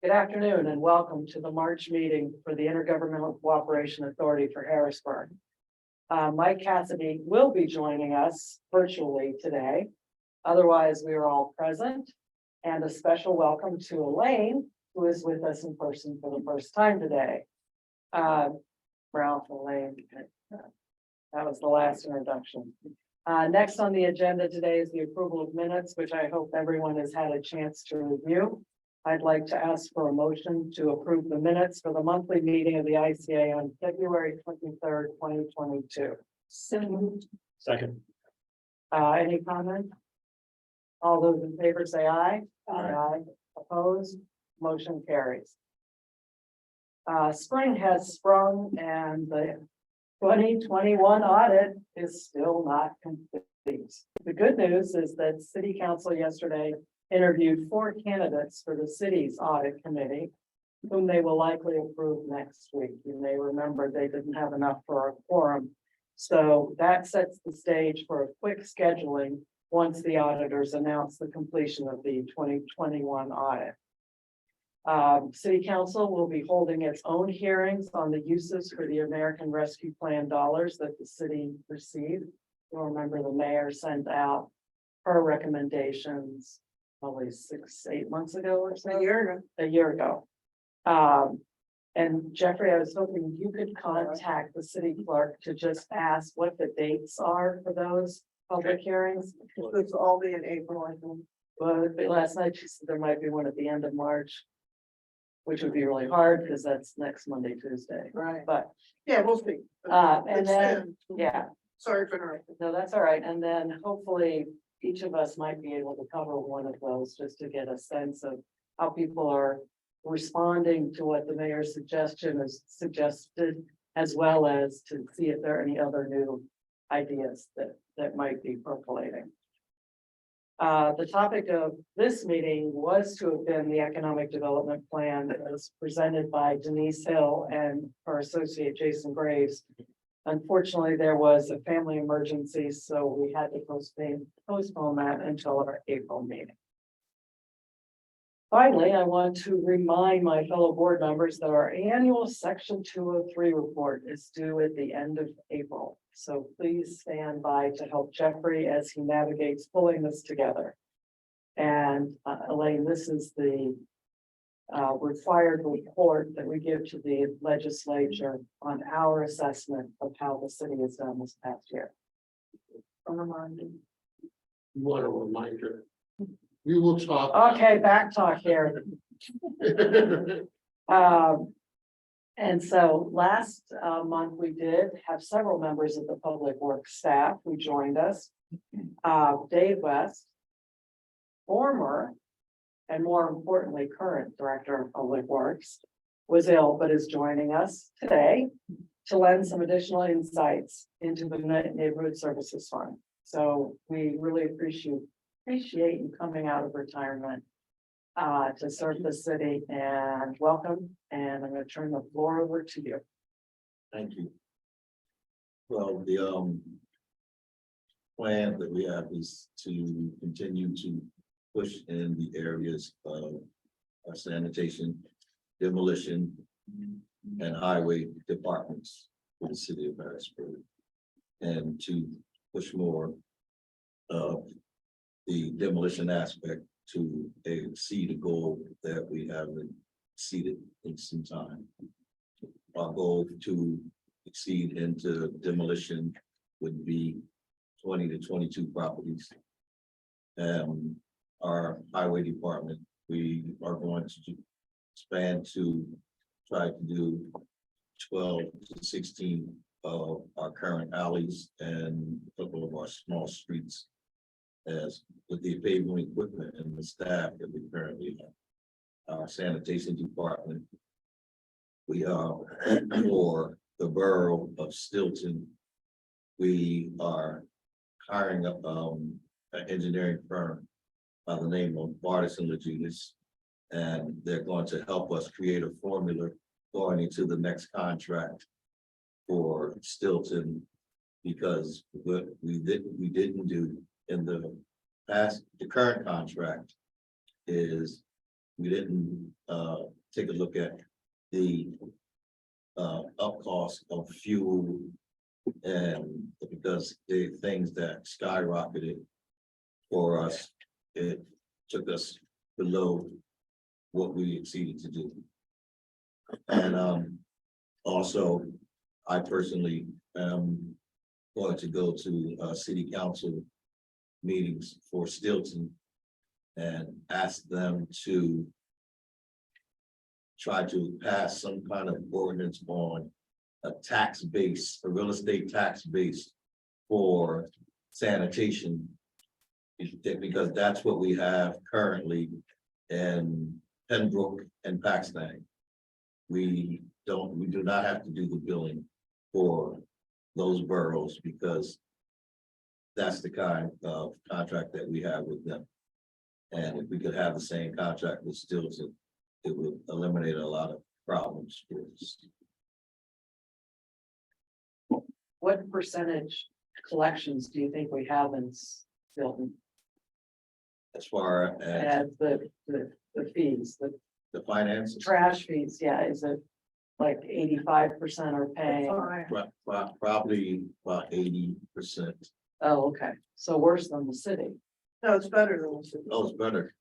Good afternoon and welcome to the March meeting for the Intergovernmental Cooperation Authority for Harrisburg. Mike Cassidy will be joining us virtually today. Otherwise, we are all present. And a special welcome to Elaine, who is with us in person for the first time today. Ralph, Elaine, that was the last introduction. Next on the agenda today is the approval of minutes, which I hope everyone has had a chance to review. I'd like to ask for a motion to approve the minutes for the monthly meeting of the ICA on February 23rd, 2022. So moved. Second. Any comment? All those in favor say aye. Aye. Opposed? Motion carries. Spring has sprung and the 2021 audit is still not complete. The good news is that City Council yesterday interviewed 4 candidates for the city's audit committee, whom they will likely approve next week. You may remember they didn't have enough for a quorum. So that sets the stage for a quick scheduling once the auditors announce the completion of the 2021 audit. City Council will be holding its own hearings on the uses for the American Rescue Plan dollars that the city received. You'll remember the mayor sent out her recommendations probably 6-8 months ago or so. A year ago. And Jeffrey, I was hoping you could contact the city clerk to just ask what the dates are for those public hearings. This will all be in April, I think. Well, last night she said there might be one at the end of March, which would be really hard because that's next Monday, Tuesday. Right. But, Yeah, we'll see. and It's then, soon. yeah, Sorry for interrupting. no, that's all right. And then hopefully each of us might be able to cover one of those just to get a sense of how people are responding to what the mayor's suggestion is suggested, as well as to see if there are any other new ideas that might be percolating. The topic of this meeting was to have been the economic development plan that was presented by Denise Hill and her associate Jason Graves. Unfortunately, there was a family emergency, so we had to postpone that until our April meeting. Finally, I want to remind my fellow board members that our annual Section 203 report is due at the end of April. So please stand by to help Jeffrey as he navigates pulling this together. And Elaine, this is the required report that we give to the legislature on our assessment of how the city has done this past year. What a reminder. We will talk. Okay, back talk here. And so last month we did have several members of the public works staff who joined us. Dave West, former and more importantly, current director of public works, was ill but is joining us today to lend some additional insights into the neighborhood services fund. So we really appreciate you coming out of retirement to serve the city, and welcome. And I'm going to turn the floor over to you. Thank you. Well, the plan that we have is to continue to push in the areas of our sanitation, demolition, and highway departments for the city of Harrisburg, and to push more of the demolition aspect to exceed a goal that we haven't exceeded in some time. Our goal to exceed into demolition would be 20 to 22 properties. Our highway department, we are going to expand to try to do 12 to 16 of our current alleys and a couple of our small streets, as with the paving equipment and the staff that we currently have. Our sanitation department, we are for the borough of Stilton. We are hiring up an engineering firm by the name of Bartis and Legitis, and they're going to help us create a formula going into the next contract for Stilton, because what we didn't do in the past, the current contract is we didn't, take a look at the, up cost of fuel. And because the things that skyrocketed for us, it took us below what we exceeded to do. And, also, I personally am going to go to, city council meetings for Stilton and ask them to try to pass some kind of ordinance on a tax base, a real estate tax base for sanitation. Because that's what we have currently in Pembroke and Paxton. We do not have to do the billing for those boroughs because that's the kind of contract that we have with them. And if we could have the same contract with Stilton, it would eliminate a lot of problems for us. What percentage collections do you think we have in Stilton As far as as the fees, the the finances, trash fees? Yeah, is it like 85% are paying? Fine. probably about 80%. Oh, okay, so worse than the city. No, it's better than this. Oh, it's better.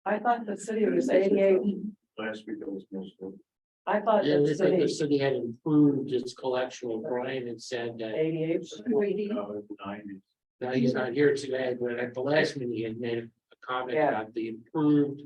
I thought the city was 88. Last week I was missing. I thought Yeah, the we think the city city had improved its collection. Brian had said that, 88. now he's not here today, but at the last meeting, he had made a comment Yeah. about the improved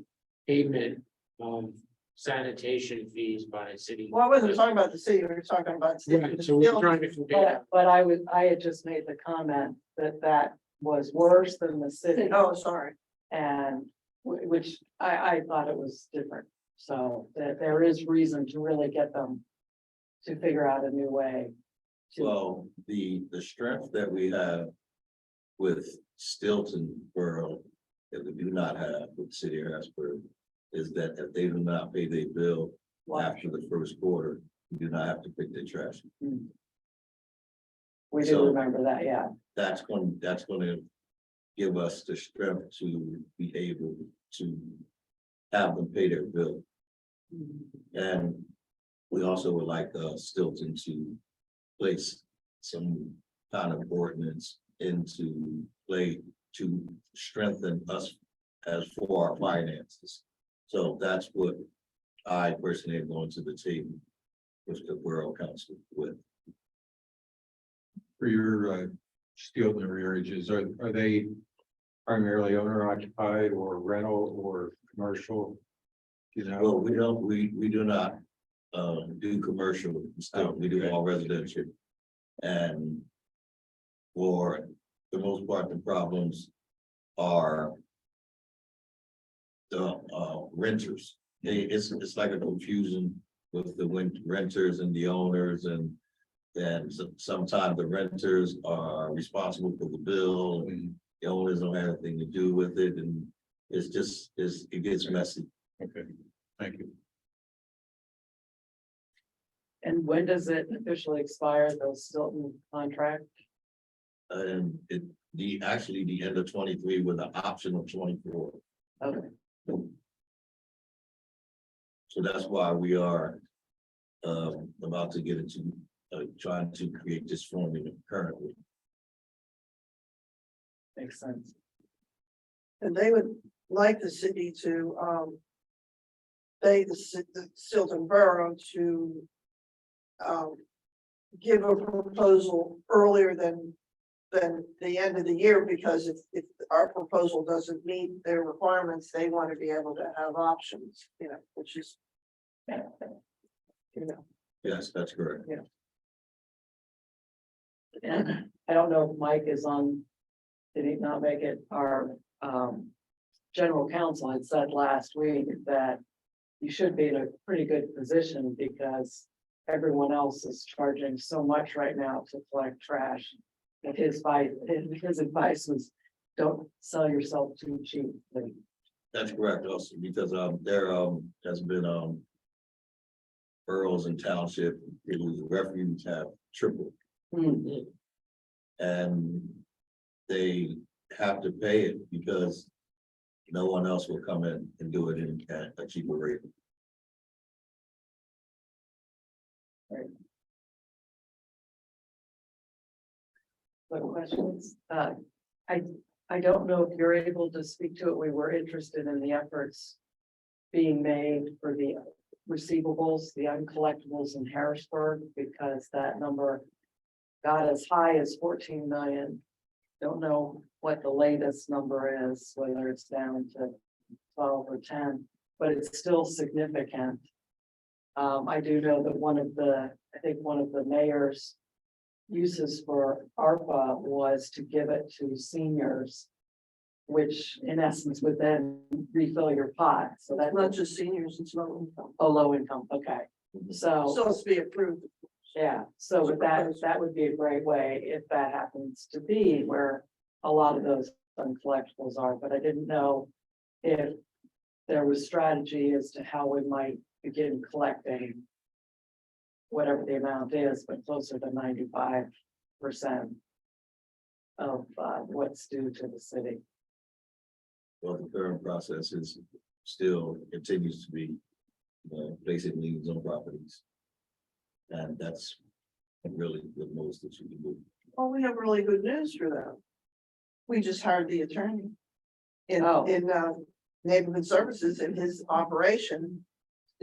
payment of sanitation fees by city. Well, I wasn't talking about the city, we were talking about. Right, so we're trying to compare. But I had just made the comment that was worse than the city. Oh, sorry. And which I thought it was different. So that there is reason to really get them to figure out a new way. Well, the strength that we have with Stilton Borough that we do not have with City of Harrisburg is that if they do not pay their bill after the first quarter, we do not have to pick their trash. We do So- remember that, yeah. That's going to give us the strength to be able to have them pay their bill. And we also would like Stilton to place some kind of ordinance into play to strengthen us as for our finances. So that's what I personally am going to the table with the Borough Council with. For your steel and rearages, are they primarily owner occupied or rental or commercial? You Well, know, we do not do commercial, we do all residential. And for the most part, the problems are the renters. It's like a confusion with the renters and the owners and sometimes the renters are responsible for the bill and the owners don't have anything to do with it, and it gets messy. okay, thank you. And when does it officially expire, the Stilton contract? And actually the end of 23 with an option of 24. Okay, So that's why we are about to get into trying to create this formula currently. makes sense. And they would like the city to, the Stilton Borough to give a proposal earlier than the end of the year, because if our proposal doesn't meet their requirements, they want to be able to have options, which is, Yes, that's correct. And I don't know if Mike is on, did he not make it? Our general counsel had said last week that you should be in a pretty good position because everyone else is charging so much right now to collect trash. And his advice was, don't sell yourself too cheap. That's correct also, because there has been boroughs and township whose refuge have tripled. And they have to pay it because no one else will come in and do it at a cheaper rate. What questions? I don't know if you're able to speak to it. We were interested in the efforts being made for the receivables, the uncollectibles in Harrisburg, because that number got as high as 14 million. Don't know what the latest number is, whether it's down to 12 or 10, but it's still significant. I do know that I think one of the mayor's uses for ARPA was to give it to seniors, which in essence would then refill your pot. So that's Not just seniors, it's low income. a low income, okay. So, So it's be approved. yeah, so with that would be a great way if that happens to be where a lot of those uncollectibles are, but I didn't know if there was strategy as to how we might begin collecting whatever the amount is, but closer to 95% of what's due to the city. Well, the current process is still continues to be, basic liens on properties. And that's really the most that you can do. Well, we have really good news for them. We just hired the attorney. In, Oh. in, neighborhood services in his operation.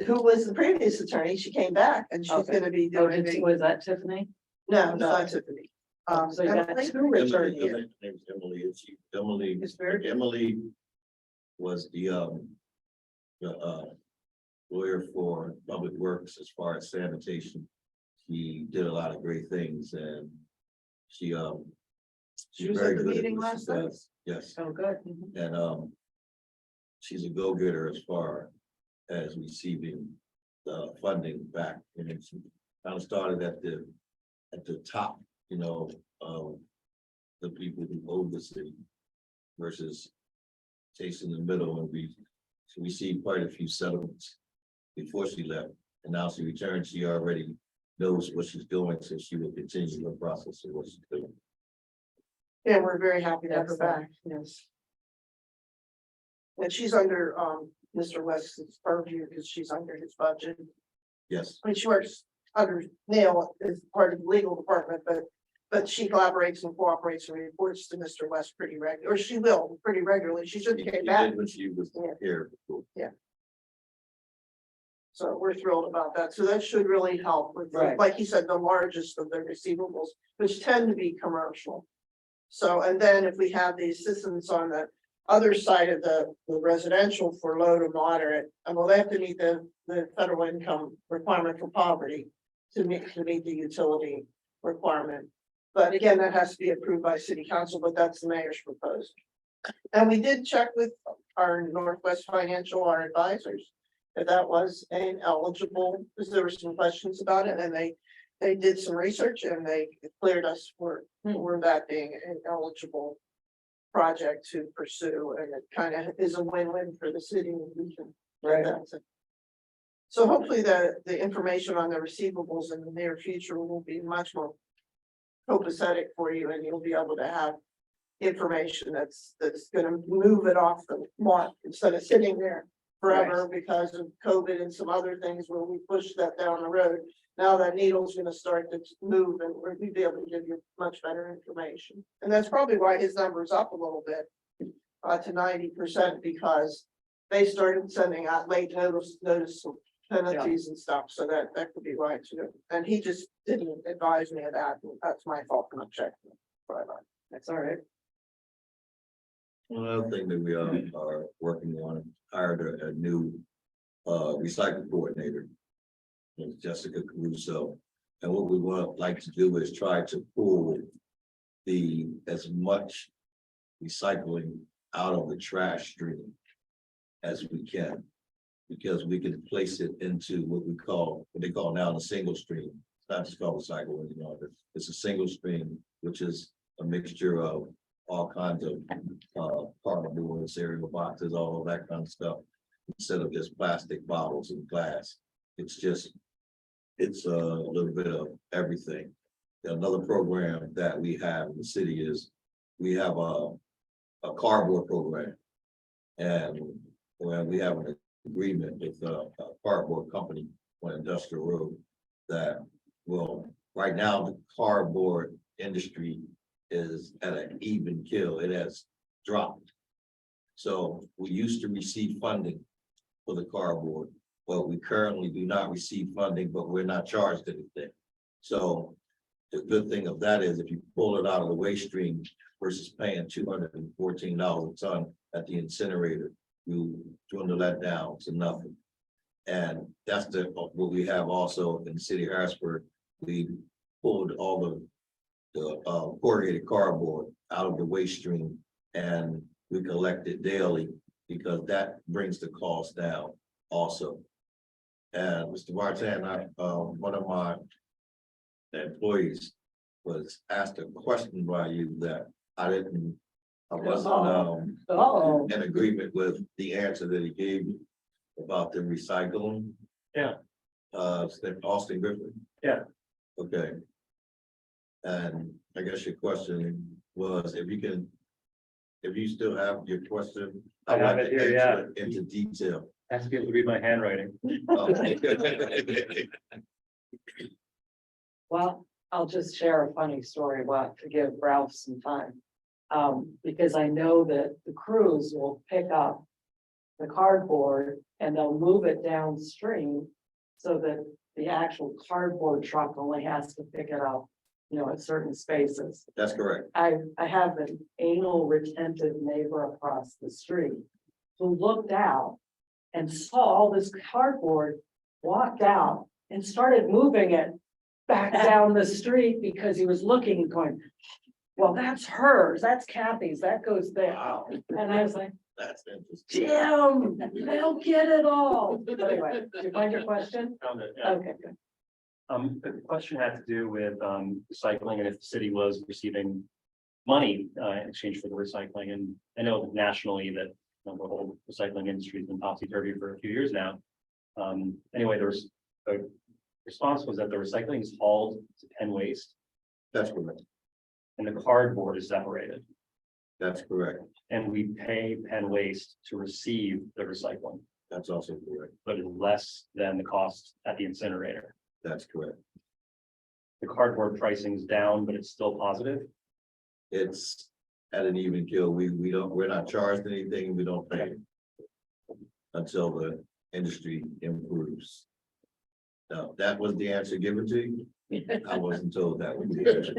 Who was the previous attorney? She came back and she's Okay. gonna be Oh, doing. was that Tiffany? No, it's not Tiffany. So you got Emily? two Emily, attorneys. her name's Emily, and Emily, It's very- Emily was the lawyer for Public Works as far as sanitation. She did a lot of great things and she She was very at the good at meeting what she last night. does. Yes, Oh, good. Mhm. and she's a go-getter as far as receiving the funding back. And it's kind of started at the top, of the people who own the city versus chasing the middle, and we received quite a few settlements before she left. And now she returned, she already knows what she's doing, so she will continue the process of what she's doing. Yeah, we're very happy to have her Excellent. back, yes. And she's under, Mr. West's purview because she's under his budget. Yes, I mean, she works under Neil as part of the legal department, but she collaborates and cooperates and reports to Mr. West pretty regularly, or she will pretty regularly. She should she get did back. when she was Yeah. here before. So we're thrilled about that. So that should really help with, Right. like he said, the largest of the receivables, which tend to be commercial. So, and then if we have the assistance on the other side of the residential for low to moderate, and well, they have to meet the federal income requirement for poverty to meet the utility requirement. But again, that has to be approved by city council, but that's the mayor's proposed. And we did check with our Northwest Financial, our advisors, that was an eligible, because there were some questions about it, and they did some research and they cleared us for that being an eligible project to pursue, and it kind of is a win-win for the city. We can Right. So hopefully the information on the receivables in the near future will be much more copacetic for you, and you'll be able to have information that's gonna move it off the mark instead of sitting there forever because of COVID and some other things where we push that down the road. Now that needle's gonna start to move and we'll be able to give you much better information. And that's probably why his number's up a little bit to 90%, because they started sending out late notice of penalties and stuff, so that could be why too. And he just didn't advise me of that, and that's my fault for not checking. That's all right. One other thing that we are working on, hired a new recycling coordinator. It's Jessica Caruso, and what we would like to do is try to pull as much recycling out of the trash stream as we can. Because we can place it into what they call now the single stream. It's not just called recycle anymore, but it's a single stream, which is a mixture of all kinds of cardboard, cereal boxes, all of that kind of stuff. Instead of just plastic bottles and glass, it's a little bit of everything. Another program that we have in the city is we have a cardboard program. And when we have an agreement with a cardboard company on Industrial Road that will, right now, the cardboard industry is at an even kill. It has dropped. So we used to receive funding for the cardboard, but we currently do not receive funding, but we're not charged anything. So the good thing of that is if you pull it out of the waste stream versus paying $214 a ton at the incinerator, you dwindle that down to nothing. And that's what we have also in the city of Harrisburg. We pulled all the corrugated cardboard out of the waste stream and we collect it daily because that brings the cost down also. And Mr. Martin, one of my employees was asked a question by you that I wasn't Oh, in agreement with the answer that he gave you about the recycling. Yeah. Austin Griffin. Yeah. Okay. And I guess your question was, if you still have your question. I have like it to here, yeah. enter Into detail. I have to be able to read my handwriting. Okay. well, I'll just share a funny story about to give Ralph some time. Because I know that the crews will pick up the cardboard and they'll move it downstream so that the actual cardboard truck only has to pick it up, at certain spaces. That's correct. I have an anal retentive neighbor across the street who looked out and saw all this cardboard, walked out and started moving it back down the street because he was looking and going, well, that's hers, that's Kathy's, that goes there. Wow, And I was like, that's interesting. Jim, they'll get it all. But anyway, did you find your question? Found it, yeah. Okay, good. The question had to do with recycling and if the city was receiving money in exchange for the recycling. And I know nationally that the whole recycling industry has been topsy-turvy for a few years now. Anyway, the response was that the recycling is hauled to Penn Waste That's correct. and the cardboard is separated. That's correct. And we pay Penn Waste to receive the recycling, That's also correct. but it's less than the cost at the incinerator. That's correct. The cardboard pricing is down, but it's still positive. It's at an even kill. We're not charged anything. We don't pay until the industry improves. Now, that was the answer given to you. I wasn't told that was the answer.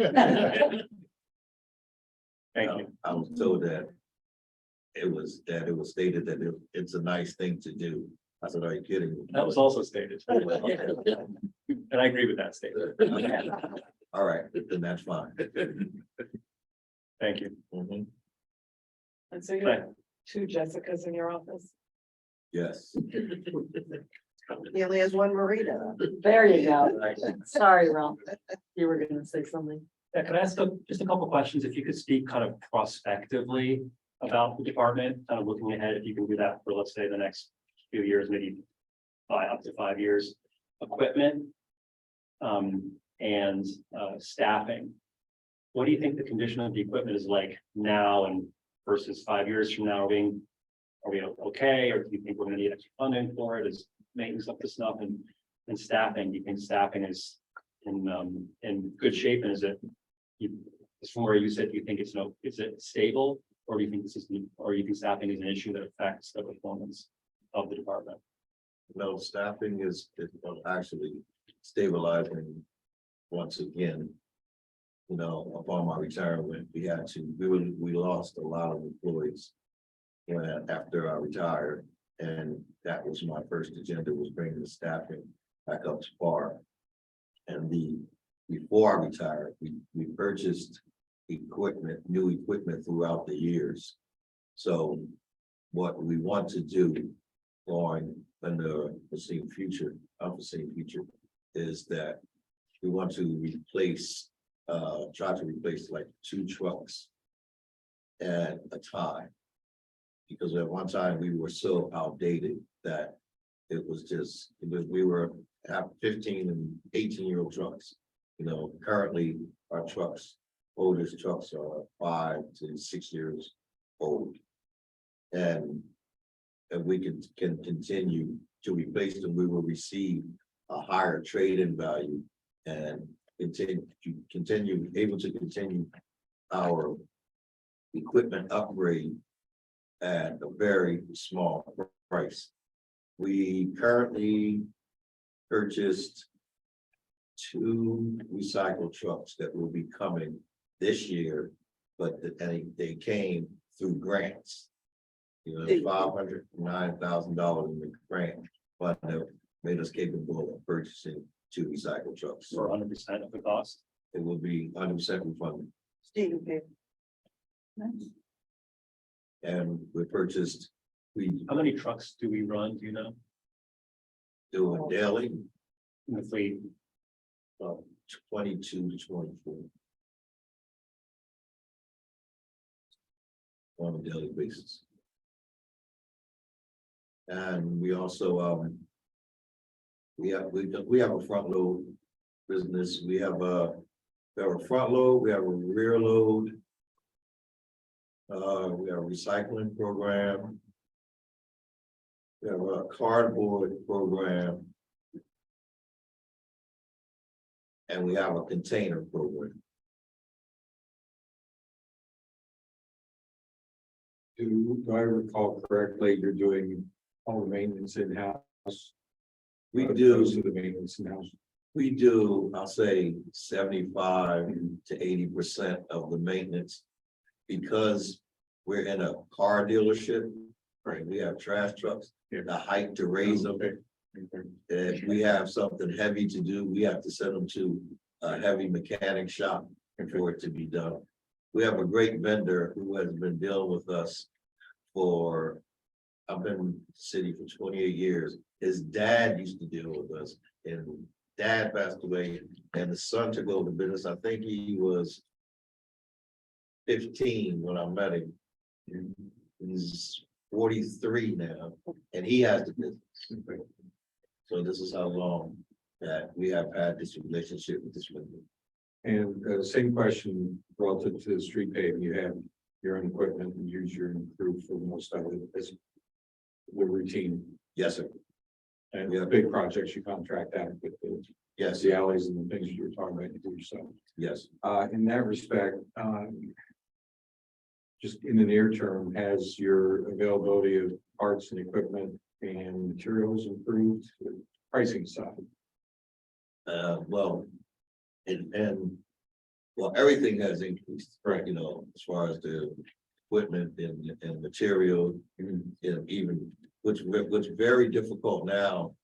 Thank you. I was told that it was stated that it's a nice thing to do. I said, are you kidding me? That was also stated. And I agree with that statement. All right, then that's fine. Thank you. Mhm. And so you have two Jessicas in your office? Yes. He only has one Marita. There you go. Sorry, Ralph. You were gonna say something. Yeah, could I ask just a couple questions? If you could speak kind of prospectively about the department, kind of looking ahead, if you can do that for, let's say, the next few years, maybe up to 5 years, equipment and staffing. What do you think the condition of the equipment is like now and versus 5 years from now? Are we okay, or do you think we're gonna need extra funding for it? Is maintenance up to snuff and staffing? Do you think staffing is in good shape, and is it from where you said you think is it stable, or do you think or you think staffing is an issue that affects the performance of the department? No, staffing is actually stabilizing once again. Upon my retirement, we lost a lot of employees after I retired. And that was my first agenda, was bringing the staffing back up to par. And before I retired, we purchased new equipment throughout the years. So what we want to do going in the foreseen future, unforeseen future, is that we want to try to replace like 2 trucks at a time. Because at one time we were so outdated that we were have 15 and 18-year-old trucks. Currently our oldest trucks are 5 to 6 years old. And and we can continue to replace them, we will receive a higher trade-in value and able to continue our equipment upgrade at a very small price. We currently purchased 2 recycle trucks that will be coming this year, but they came through grants. You know, $509,000 in the grant, but made us capable of purchasing 2 recycle trucks. For 100% of the cost. It will be 100% refunded. Stephen P. And we How many trucks do we run, do you know, do it daily, in the fleet? 22 to 24. On a daily basis. And we also, we have a front load business. We have a front load, we have a rear load. We have a recycling program. We have a cardboard program. And we have a container program. Do I recall correctly, you're doing all the maintenance in-house? We Most do, of the maintenance in-house. I'll say 75 to 80% of the maintenance. Because we're in a car dealership, right? We have trash trucks, the height to raise them. If we have something heavy to do, we have to send them to a heavy mechanic shop for it to be done. We have a great vendor who has been dealing with us for, I've been in the city for 28 years. His dad used to deal with us, and dad passed away, and the son took over the business. I think he was 15 when I met him. He's 43 now, and he has the business. So this is how long that we have had this relationship with this vendor. And same question relative to the street paving, you have your own equipment and use your own crew for most of it as the routine. Yes, sir. And the big projects you contract out with Yes, the alleys and the things you were talking about, you do yourself. yes. In that respect, just in the near term, has your availability of parts and equipment and materials improved, pricing side? Well, well, everything has increased, Right. you know, as far as the equipment and material, and even, what's very difficult now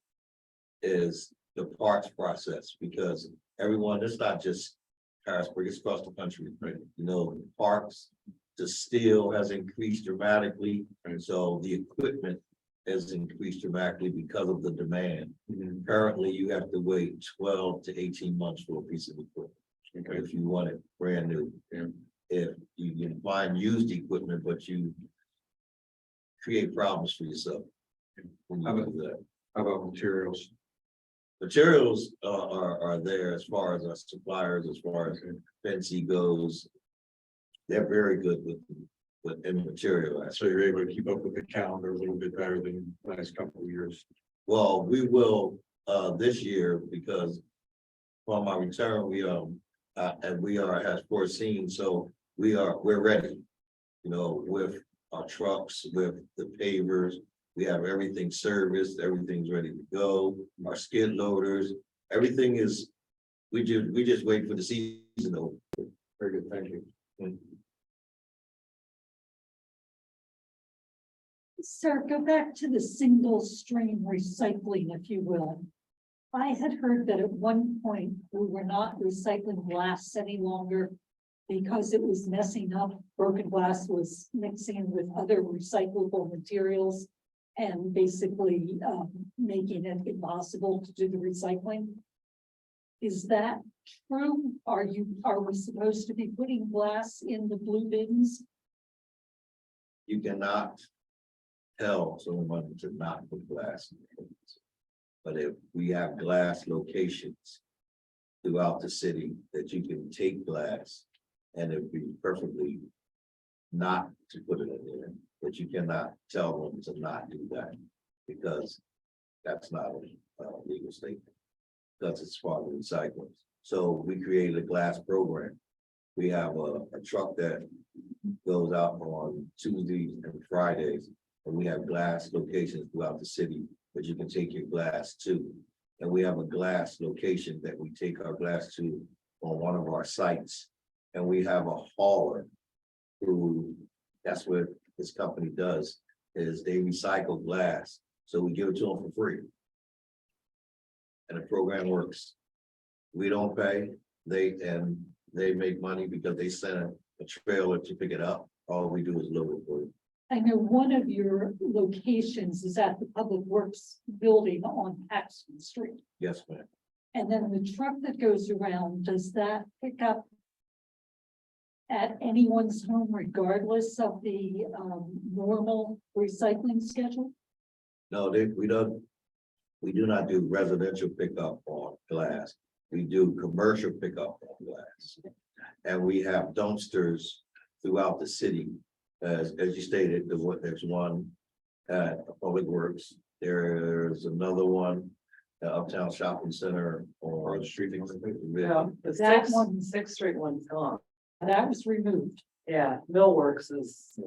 is the parts process, because everyone, it's not just Harrisburg, it's across the country, right? You know, parts, the steel has increased dramatically, and so the equipment has increased dramatically because of the demand. Currently, you have to wait 12 to 18 months for a piece of equipment. Okay. If you want it brand new. Yeah. If you can find used equipment, but you create problems for yourself. When you do that. How about materials? Materials are there as far as our suppliers, as far as Fancy goes. They're very good with the material. So you're able to keep up with the calendar a little bit better than the last couple of years. Well, we will this year, because from our return, we are as foreseen, so we're ready. You know, with our trucks, with the pavers, we have everything serviced, everything's ready to go. Our skid loaders, everything is, we just wait for the season to open. Very good, thank you. Sir, go back to the single stream recycling, if you will. I had heard that at one point we were not recycling glass any longer because it was messing up. Broken glass was mixing with other recyclable materials and basically making it impossible to do the recycling. Is that true? Are we supposed to be putting glass in the blue bins? You cannot tell someone to not put glass in their bins. But if we have glass locations throughout the city that you can take glass and it'd be perfectly not to put it in there. but you cannot tell them to not do that because that's not a legal statement. Because it's part of recycling. So we created a glass program. We have a truck that goes out on Tuesdays and Fridays. And we have glass locations throughout the city that you can take your glass to. And we have a glass location that we take our glass to on one of our sites. And we have a hauler who, that's what this company does, is they recycle glass. So we give it to them for free. And the program works. We don't pay, they make money because they send a trailer to pick it up. All we do is load it for you. I know one of your locations is at the Public Works building on Paxton Street. Yes, ma'am. And then the truck that goes around, does that pick up at anyone's home regardless of the normal recycling schedule? No, we do not do residential pickup on glass. We do commercial pickup on glass. And we have dumpsters throughout the city. As you stated, there's one at Public Works. There's another one at Uptown Shopping Center or the street. Yeah, the That Sixth, one- Sixth Street one's gone. That was removed. Yeah, Millworks is.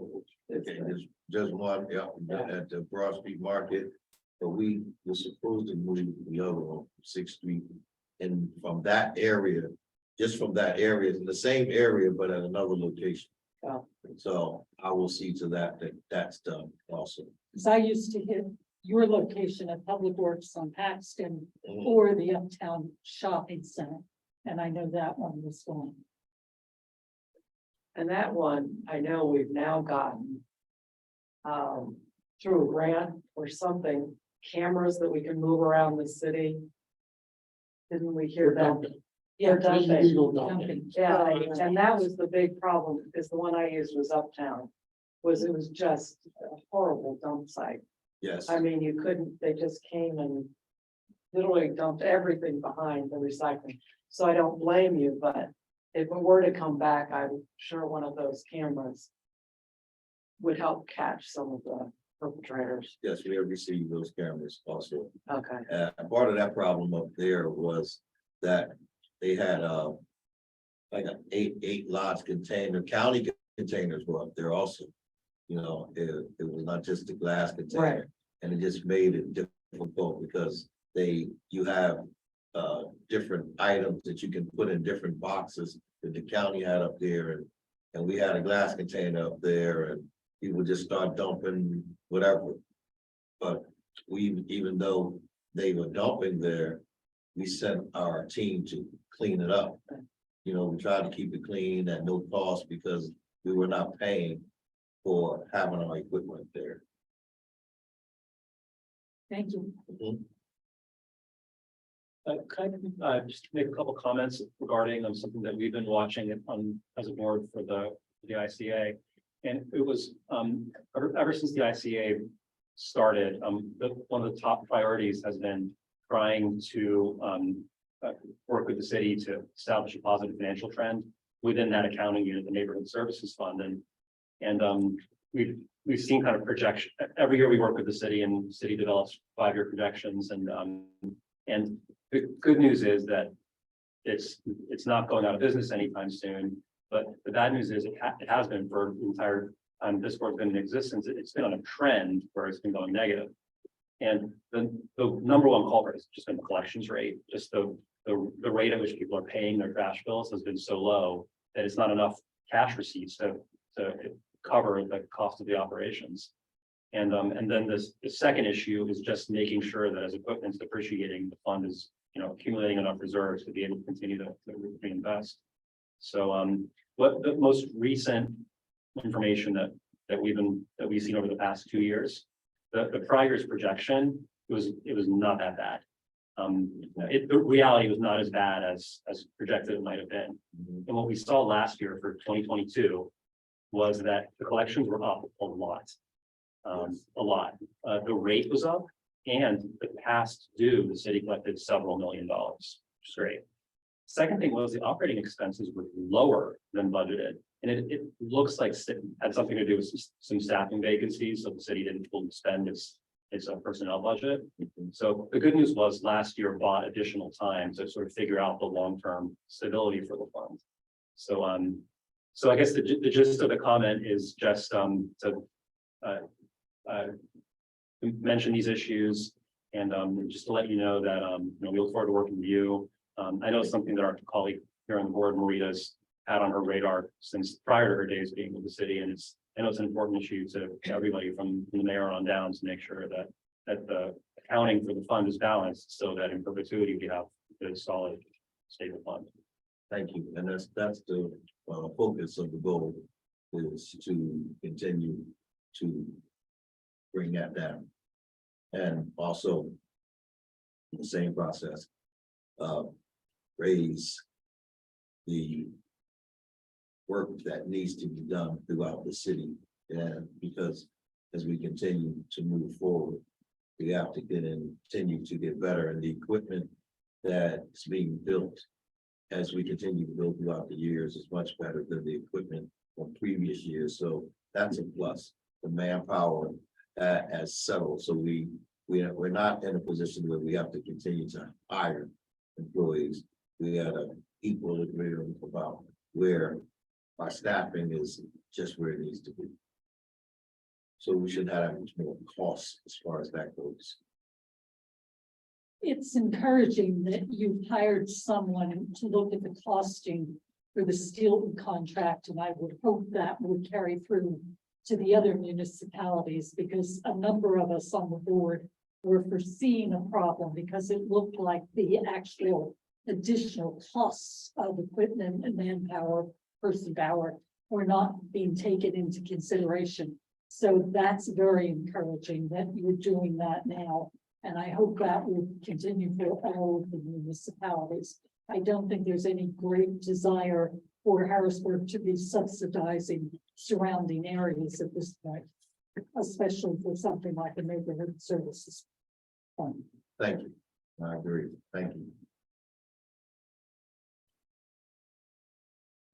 Okay, there's just one, yeah, at the Broad Street Market. But we were supposed to move the other one, 6th Street. And from that area, just from that area, in the same area, but at another location. Yeah. So I will see to that that's done also. Because I used to hit your location at Public Works on Paxton Mhm. or the Uptown Shopping Center. And I know that one was gone. And that one, I know we've now gotten. Through a grant or something, cameras that we can move around the city. Didn't we hear that? Yeah, dumping. Illegal dumping. Dumping. Yeah, and that was the big problem, because the one I used was Uptown. It was just a horrible dump site. Yes, I mean, you couldn't, they just came and literally dumped everything behind the recycling. So I don't blame you, but if it were to come back, I'm sure one of those cameras would help catch some of the perpetrators. yes, we have received those cameras also. Okay, Part of that problem up there was that they had like a eight lots container, county containers were up there also. You know, it was not just the glass Right. container, and it just made it difficult because you have different items that you can put in different boxes that the county had up there, and we had a glass container up there, and people just start dumping whatever. But even though they were dumping there, we sent our team to clean it up. You know, we tried to keep it clean at no cost because we were not paying for having our equipment there. Thank you. Can I just make a couple comments regarding something that we've been watching as a board for the ICA. And it was ever since the ICA started, one of the top priorities has been trying to work with the city to establish a positive financial trend within that accounting unit, the Neighborhood Services Fund. And we've seen kind of projection every year. We work with the city, and the city develops 5-year projections. And the good news is that it's not going out of business anytime soon. But the bad news is it has been for the entire time this board's been in existence. It's been on a trend where it's been going negative. And the number one culprit has just been the collections rate. Just the rate at which people are paying their trash bills has been so low that it's not enough cash receipts to cover the cost of the operations. And then the second issue is just making sure that as equipment's depreciating, the fund is, accumulating enough reserves to be able to continue to reinvest. So what the most recent information that we've seen over the past 2 years, the prior year's projection was not that bad. The reality was not as bad as projected it might have been. And what we saw last year for 2022 was that the collections were up a lot. The rate was up, and the past due, the city collected several $1 million, which is great. Second thing was the operating expenses were lower than budgeted, And it looks like it had something to do with some staffing vacancies, so the city didn't fully spend its personnel budget. So the good news was last year bought additional time to sort of figure out the long-term stability for the fund. So I guess the gist of the comment is just to mention these issues and just to let you know that we look forward to working with you. I know it's something that our colleague here on the board, Marita's, had on her radar since prior to her days being with the city, and I know it's an important issue to everybody from the mayor on down to make sure that the accounting for the fund is balanced so that in perpetuity we have a solid, stable fund. Thank you, and that's the focus of the goal is to continue to bring that down. And also in the same process, raise the work that needs to be done throughout the city. And because as we continue to move forward, we have to continue to get better, and the equipment that's being built as we continue to build throughout the years is much better than the equipment from previous years. So that's a plus. The manpower has settled. So we're not in a position where we have to continue to hire employees. We had an equilibrium about where our staffing is just where it needs to be. So we shouldn't have much more costs as far as that goes. It's encouraging that you hired someone to look at the costing for the steel contract, and I would hope that would carry through to the other municipalities, because a number of us on the board were foreseeing a problem because it looked like the actual additional costs of equipment and manpower, person power, were not being taken into consideration. So that's very encouraging that you're doing that now. And I hope that will continue for all of the municipalities. I don't think there's any great desire for Harrisburg to be subsidizing surrounding areas at this point, especially for something like a neighborhood services fund. Thank you. I agree. Thank you.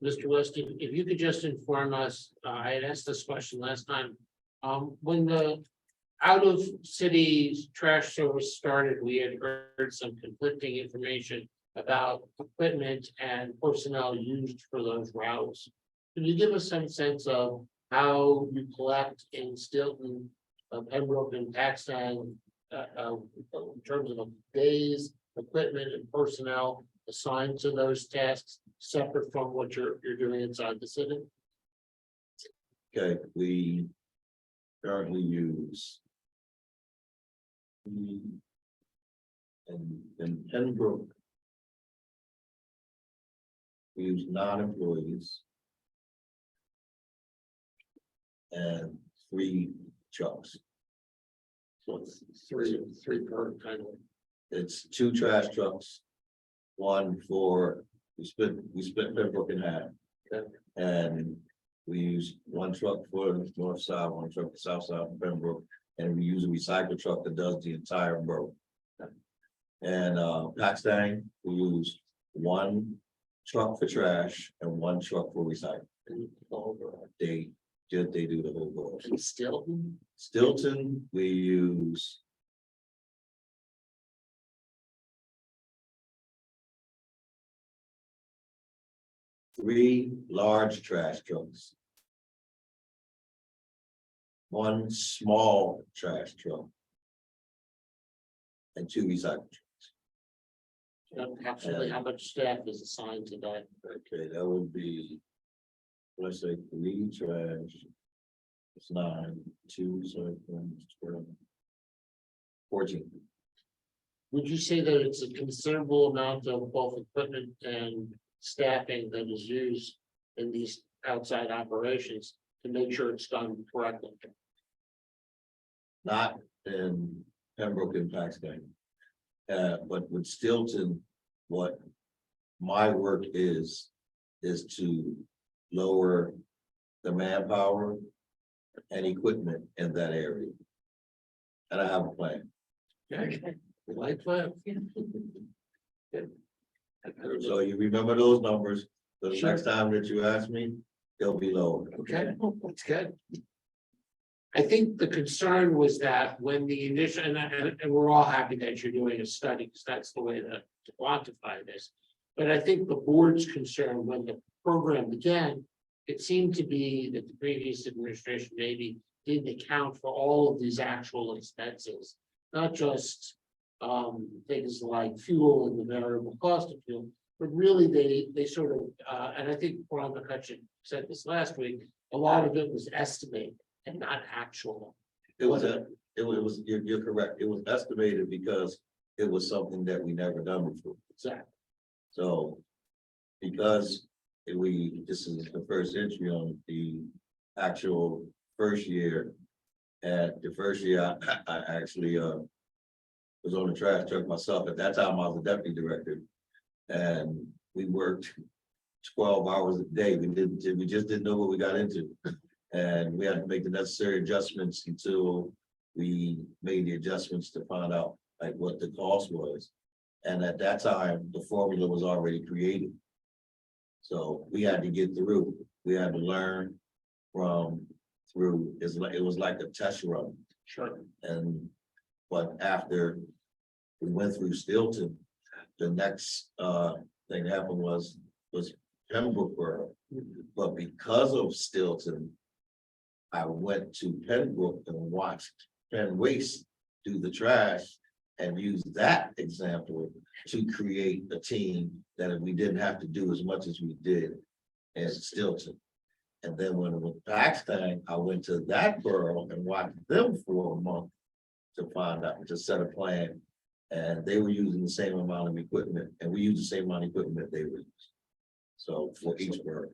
Mr. West, if you could just inform us, I had asked this question last time. When the out of city trash service started, we had heard some conflicting information about equipment and personnel used for those routes. Can you give us some sense of how you collect in Stilton, Pembroke and Paxton, in terms of days, equipment and personnel assigned to those tasks, separate from what you're doing inside the city? Okay, we currently use in Pembroke, we use non-employees and 3 trucks. So it's three per kind of. It's 2 trash trucks, 1 for, we split Pembroke in half. Okay. And we use 1 truck for the north side, 1 truck for south side of Pembroke, and we use a recycle truck that does the entire borough. And Paxton, we use 1 truck for trash and 1 truck for recycling. They do the whole borough. Stilton, we use 3 large trash trucks, 1 small trash truck, and 2 recycle trucks. Actually, how much staff is assigned to that? Okay, that would be, let's say 3 trash. It's 9, 2, so 12, 14. Would you say that it's a considerable amount of both equipment and staffing that is used in these outside operations to make sure it's done correctly? Not in Pembroke and Paxton. But with Stilton, what my work is to lower the manpower and equipment in that area. And I have a plan. Okay. Like that. So you remember those numbers, the Sure. next time that you ask me, They'll be lower. Okay, that's good. I think the concern was that when the initial, and we're all happy that you're doing a study, because that's the way to quantify this. But I think the board's concern when the program began, it seemed to be that the previous administration maybe didn't account for all of these actual expenses. Not just things like fuel and the variable cost of fuel, but really they sort of, and I think Ron McCutcheon said this last week, a lot of it was estimated and not actual. It was you're correct. It was estimated because it was something that we never done before. Exactly. So, because this is the first entry on the actual first year. At the first year, I actually, was on the trash truck myself. At that time, I was a deputy director. And we worked 12 hours a day. We just didn't know what we got into. And we had to make the necessary adjustments until we made the adjustments to find out like what the cost was. And at that time, the formula was already created. So we had to get through, we had to learn through, it was like a test run. Sure. But after we went through Stilton, the next thing that happened was Pembroke Borough. But because of Stilton, I went to Pembroke and watched Penn Waste do the trash and use that example to create a team that we didn't have to do as much as we did in Stilton. And then when it was tax time, I went to that borough and watched them for a month to find out, to set a plan. And they were using the same amount of equipment, and we used the same amount of equipment they were using. So for each borough.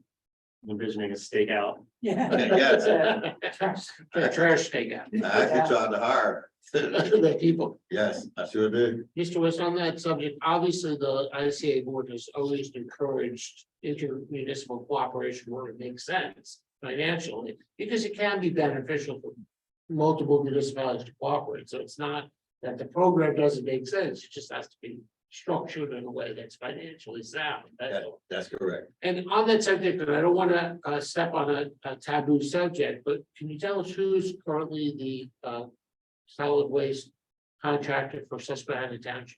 Envisioning a stakeout. Yeah. Yes, Trash takeout. I actually tried to hire. The people. Yes, I sure did. Mr. West, on that subject, obviously the ICA board has always encouraged intermunicipal cooperation where it makes sense financially, because it can be beneficial for multiple municipalities to cooperate. So it's not that the program doesn't make sense, it just has to be structured in a way that's financially sound. That's correct. And on that subject, and I don't want to step on a taboo subject, but can you tell us who's currently the solid waste contractor for Susquehanna Township?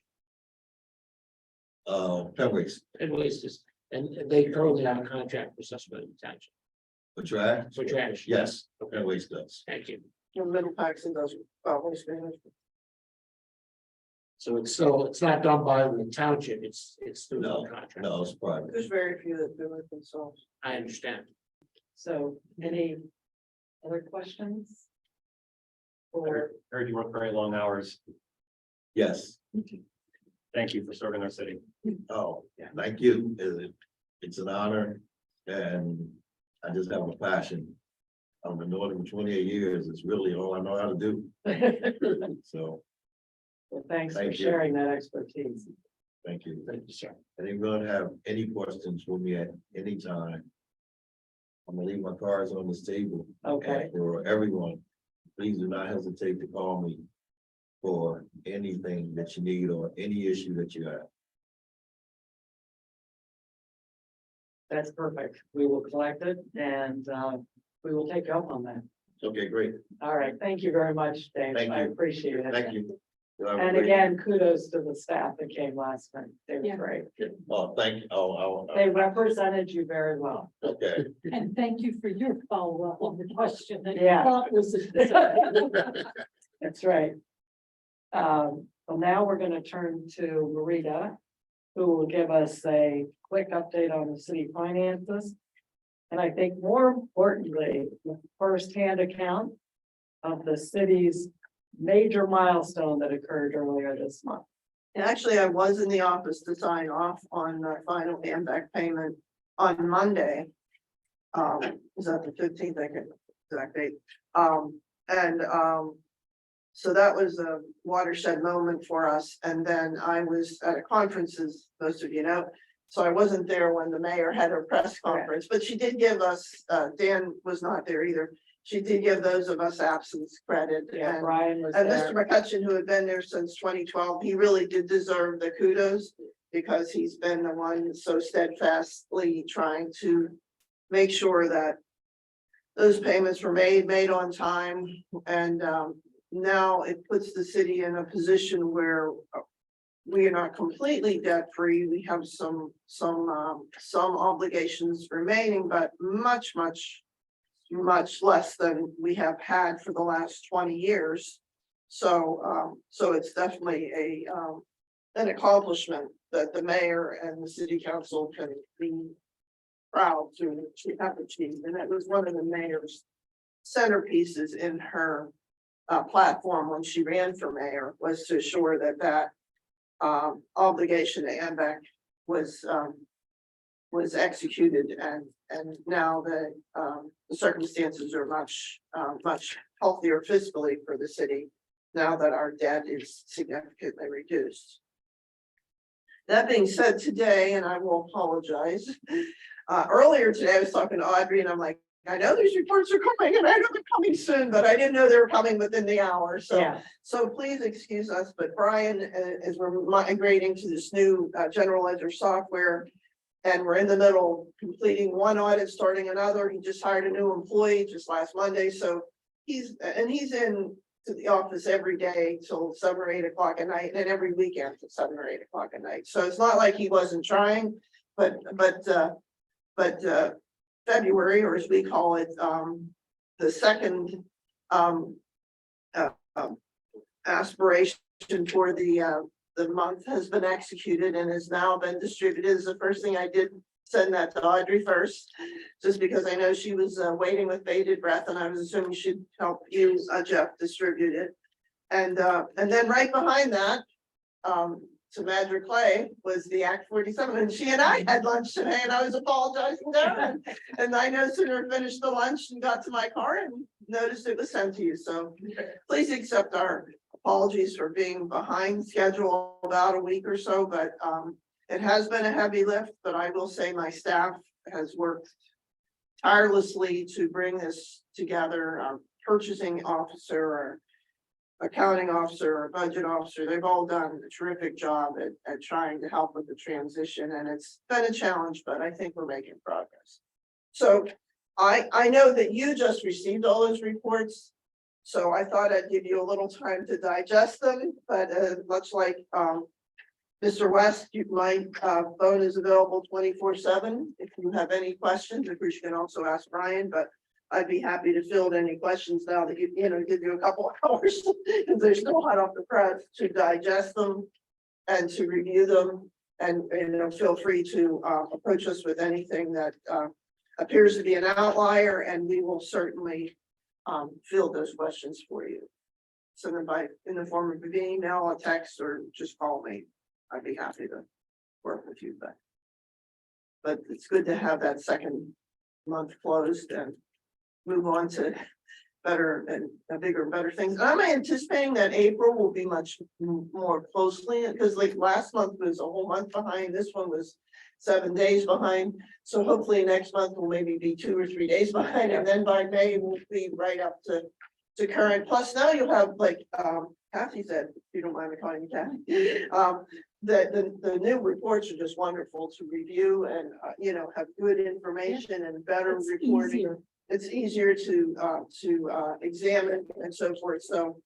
Penn Waste, And waste is, and they currently have a contract for Susquehanna Township for trash? for trash. Yes, Penn Waste does. Thank you. And Middle Paxton does, waste management. So it's not done by the township, it's through the No, contract. no, it's private. There's very few that do it themselves. I understand. So any other questions? Or, Heard you work very long hours. Yes. Thank you for serving our city. Oh, yeah, thank you. It's an honor and I just have a passion. I've been doing it for 28 years. It's really all I know how to do. So, well, thanks for Thank you. sharing that expertise. thank you. Thank you, sir. Anyone have any questions for me at any time? I'm gonna leave my cards on this table. Okay. And for everyone, please do not hesitate to call me for anything that you need or any issue that you have. That's perfect. We will collect it and we will take you up on that. Okay, great. All right. Thank you very much, Dave. Thank I you. appreciate it. Thank you. And again, kudos to the staff that came last night. They were Yeah. great. Oh, thank you. Oh, They represented you very well. okay. And thank you for your follow-up on the question that you Yeah. thought was. That's right. Well, now we're gonna turn to Marita, who will give us a quick update on the city finances. And I think more importantly, the firsthand account of the city's major milestone that occurred earlier this month. And actually, I was in the office to sign off on the final hand back payment on Monday. Was that the 15th? I can exact date. So that was a watershed moment for us. And then I was at a conference, as most of you know. So I wasn't there when the mayor had her press conference, but she did give us, Dan was not there either. She did give those of us absence credit. Yeah, Brian was And Mr. there. McCutcheon, who had been there since 2012, he really did deserve the kudos because he's been the one so steadfastly trying to make sure that those payments were made on time. And now it puts the city in a position where we are not completely debt free. We have some obligations remaining, but much less than we have had for the last 20 years. So it's definitely an accomplishment that the mayor and the city council can be proud to have achieved. And that was one of the mayor's centerpieces in her platform when she ran for mayor, was to assure that obligation to AMBAC was executed, and now the circumstances are much healthier fiscally for the city now that our debt is significantly reduced. That being said, today, and I will apologize, earlier today I was talking to Audrey and I'm like, I know these reports are coming and I know they're coming soon, but I didn't know they were coming within the hour. So please excuse us, but Brian, as we're migrating to this new general ledger software, and we're in the middle of completing one audit, starting another. He just hired a new employee just last Monday. So he's in to the office every day till 7 or 8 o'clock at night, and every weekend till 7 or 8 o'clock at night. So it's not like he wasn't trying, but February, or as we call it, the second aspiration for the month has been executed and has now been distributed. Is the first thing I did, send that to Audrey first, just because I know she was waiting with bated breath, and I was assuming she'd help you, Jeff, distribute it. And then right behind that, to Madra Clay, was the Act 47, and she and I had lunch today, and I was apologizing to her, and I no sooner finished the lunch and got to my car and noticed it was sent to you. So please accept our apologies for being behind schedule about a week or so, but it has been a heavy lift. But I will say my staff has worked tirelessly to bring this together. Purchasing officer, or accounting officer, or budget officer, they've all done a terrific job at trying to help with the transition, and it's been a challenge, but I think we're making progress. So I know that you just received all those reports, so I thought I'd give you a little time to digest them, but much like Mr. West, my phone is available 24/7 if you have any questions. Of course, you can also ask Brian, but I'd be happy to field any questions now that give you a couple of hours, because they're still hot off the press, to digest them and to review them. And feel free to approach us with anything that appears to be an outlier, and we will certainly field those questions for you. Send them in the form of an email, a text, or just call me. I'd be happy to work with you, but it's good to have that second month closed and move on to better and bigger and better things. And I'm anticipating that April will be much more closely, because like last month was a whole month behind. This one was 7 days behind. So hopefully next month will maybe be 2 or 3 days behind. And then by May we'll be right up to current. Plus now you'll have, like Kathy said, if you don't mind me calling you Kathy, the new reports are just wonderful to review, and have good information and better It's reporting. easier. It's easier to examine and so forth. So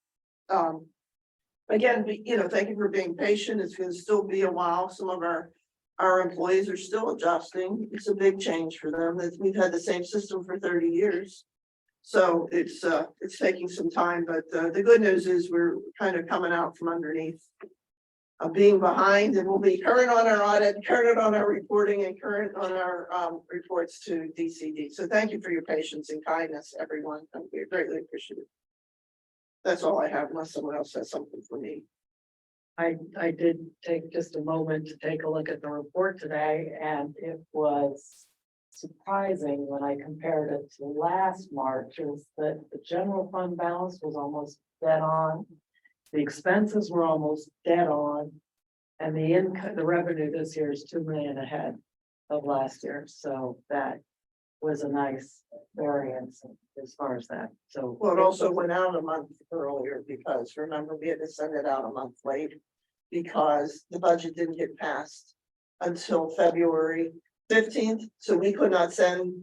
again, thank you for being patient. It's going to still be a while. Some of our employees are still adjusting. It's a big change for them. We've had the same system for 30 years. So it's taking some time, but the good news is we're kind of coming out from underneath being behind, and we'll be current on our audit, current on our reporting, and current on our reports to DCD. So thank you for your patience and kindness, everyone. We greatly appreciate it. That's all I have, unless someone else has something for me. I did take just a moment to take a look at the report today, and it was surprising when I compared it to last March, is that the general fund balance was almost dead on. The expenses were almost dead on, and the income, the revenue this year is 2 million ahead of last year. So that was a nice variance as far as that. So Well, it also went out a month earlier, because remember, we had to send it out a month late because the budget didn't get passed until February 15th. So we could not send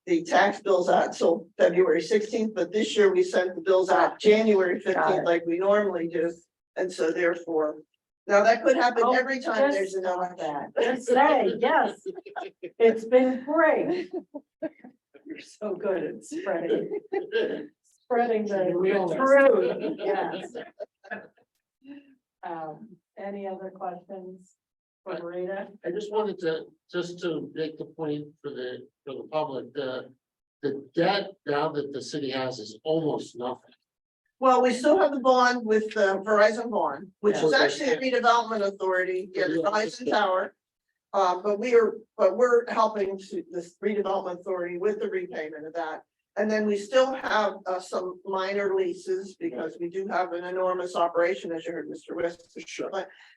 the tax bills out till February 16th, but this year we sent the bills out January Got 15th it. like we normally do. And so therefore, now that could happen Oh, every time there's just an stop election. that. Just say, yes, it's been great. You're so good at spreading the Realness. truth, yes. Any other questions for Rita? I just wanted to, just to make the point for the public, the debt now that the city has is almost nothing. Well, we still have the bond with the Verizon bond, which Yeah. is actually a redevelopment authority, yeah, the Yeah. Verizon Tower. But we're helping to this redevelopment authority with the repayment of that. And then we still have some minor leases because we do have an enormous operation, as you heard Mr. West.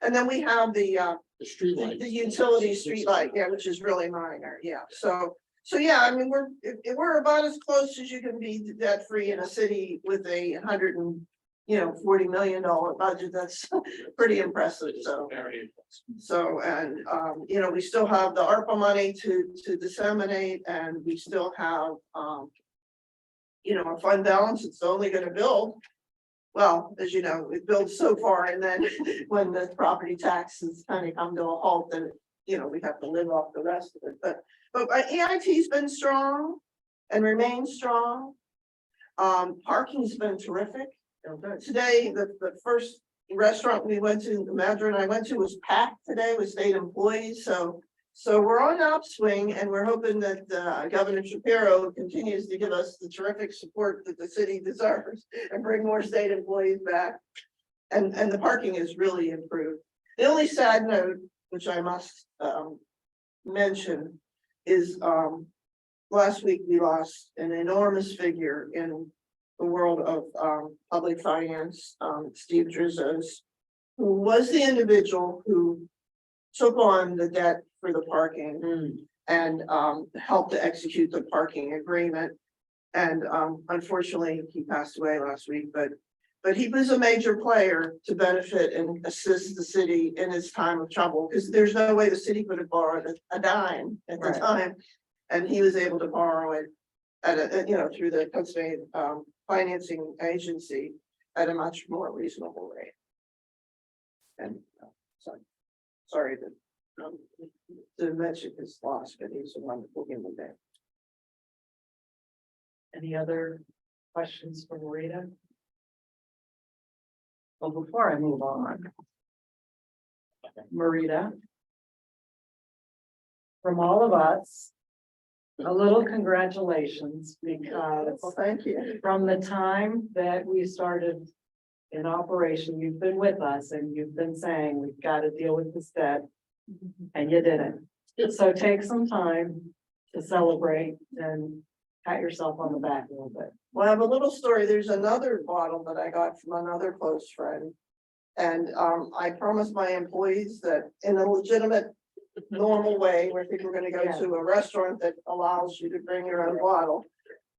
And then we have the The streetlights. the utility street light, yeah, which is really minor, yeah, so yeah, I mean, we're about as close as you can be debt free in a city with a $140 million budget. That's pretty impressive, so. Very impressive. So, and, we still have the ARPA money to disseminate, and we still have, a fund balance. It's only gonna build. Well, as you know, it builds so far, and then when the property taxes kind of come to a halt, then, we have to live off the rest of it, but EIT's been strong and remains strong. Parking's been terrific. Today, the first restaurant we went to, the Madra and I went to, was packed today with state employees, so we're on an upswing, and we're hoping that Governor Shapiro continues to give us the terrific support that the city deserves and bring more state employees back. And the parking is really improved. The only sad note, which I must mention, is last week we lost an enormous figure in the world of public finance, Steve Drizos, who was the individual who took on the debt for the parking and helped to execute the parking agreement. And unfortunately, he passed away last week, but he was a major player to benefit and assist the city in its time of trouble, because there's no way the city could have borrowed a dime at the Right. time. And he was able to borrow it at through the Pennsylvania financing agency at a much more reasonable rate. And sorry to mention his loss, but he's a wonderful human being. Any other questions for Rita? Well, before I move on. Marita. From all of us. A little congratulations, because Well, thank you. from the time that we started in operation, you've been with us and you've been saying, we've got to deal with this debt. And you didn't. So take some time to celebrate and pat yourself on the back a little bit. Well, I have a little story. There's another bottle that I got from another close friend. And I promised my employees that in a legitimate, normal way, where people are gonna go to a restaurant that allows you to bring your own bottle.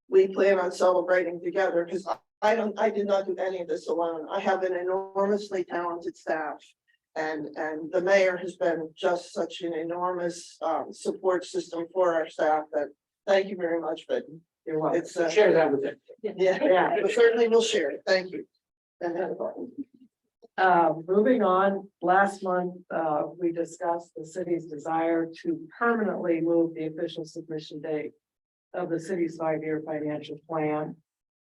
We plan on celebrating together, because I did not do any of this alone. I have an enormously talented staff. And the mayor has been just such an enormous support system for our staff that, thank you very much, but You're welcome. it's Share that with them. yeah, but certainly we'll share it. Thank you. Moving on, last month, we discussed the city's desire to permanently move the official submission date of the city's 5-year financial plan.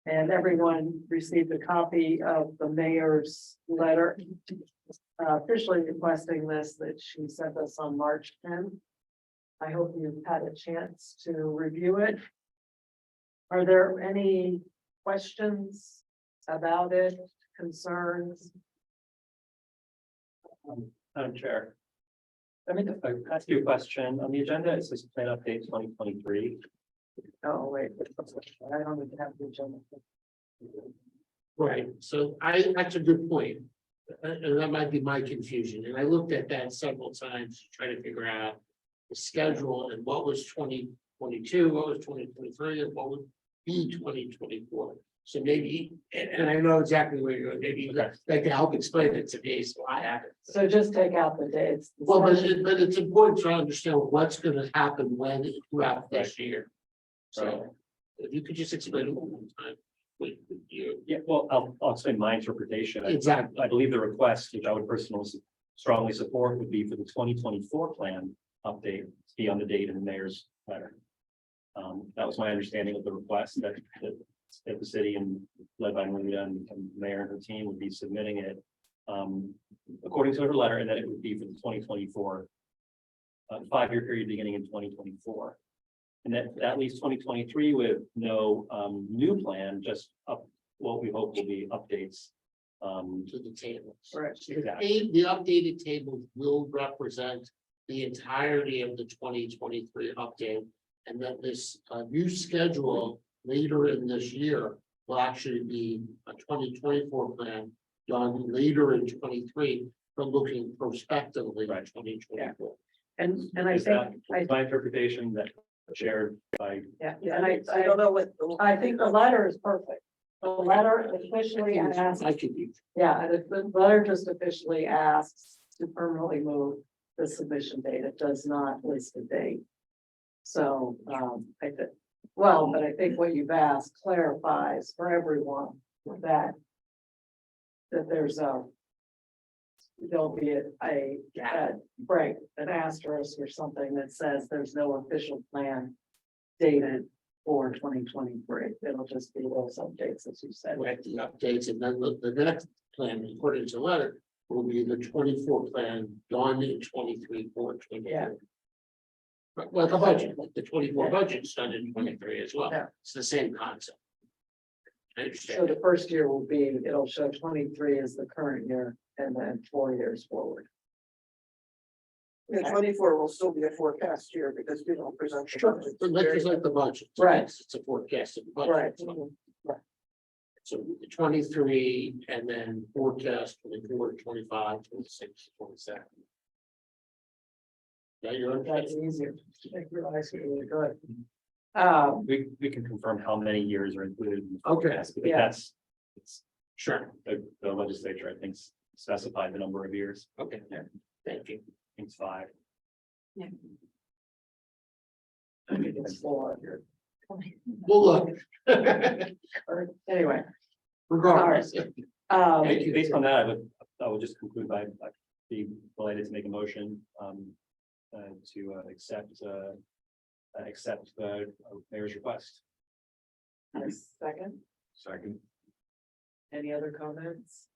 And everyone received a copy of the mayor's letter officially requesting this that she sent us on March 10th. I hope you've had a chance to review it. Are there any questions about it, concerns? Madam Chair. Let me ask you a question. On the agenda, it says plan update 2023. Oh, wait, I don't even have the agenda. Right, so that's a good point. And that might be my confusion, and I looked at that several times to try to figure out the schedule and what was 2022, what was 2023, and what would be 2024. So maybe, and I know exactly where you're going, maybe you'd like to help explain it to me, so I have it. So just take out the dates. Well, but it's important to understand what's gonna happen when throughout this year. So if you could just explain it one more time. You, Yeah, well, I'll explain my interpretation. exactly. I believe the request, which I would personally strongly support, would be for the 2024 plan update to be on the date in the mayor's letter. That was my understanding of the request that the city and led by Maria and the mayor and her team would be submitting it according to her letter, and that it would be for the 2024 5-year period beginning in 2024. And that leaves 2023 with no new plan, just what we hope will be updates. To the table. Right. Exactly. The updated table will represent the entirety of the 2023 update. And that this new schedule later in this year will actually be a 2024 plan done later in 23, but looking prospectively at 2024. And I Is think, my interpretation that shared by, yeah, Yeah, and I don't know what. I think the letter is perfect. The letter officially asks, I could use. yeah, the letter just officially asks to permanently move the submission date. It does not list a date. So, I think, well, but I think what you've asked clarifies for everyone that there's there'll be a break, an asterisk or something that says there's no official plan dated for 2023. It'll just be those updates, as you said. With the updates, and then the next plan, according to the letter, will be the 24 plan done in 23 for 24. Yeah. But, well, the budget, like the 24 budget's done in 23 as well. Yeah. It's the same concept. I So understand. the first year will be, it'll show 23 as the current year and then 4 years forward. Yeah, 24 will still be a forecast year because we don't present. the Sure. budget. But like, like the budget. Right. It's a forecasted Right. budget. So 23 and then forecast 24, 25, 26, 27. Yeah, you're That's easier. Make your life really good. we can confirm how many years are included in the Okay, forecast, because yeah. it's sure. the legislature, I think, specified the number of years. Okay, thank you. I think it's 5. I mean, it's 4. Well, look. Anyway, Regardless. Thank you. Based on that, I would just conclude by be delighted to make a motion to accept the mayor's request. second, Second. any other comments?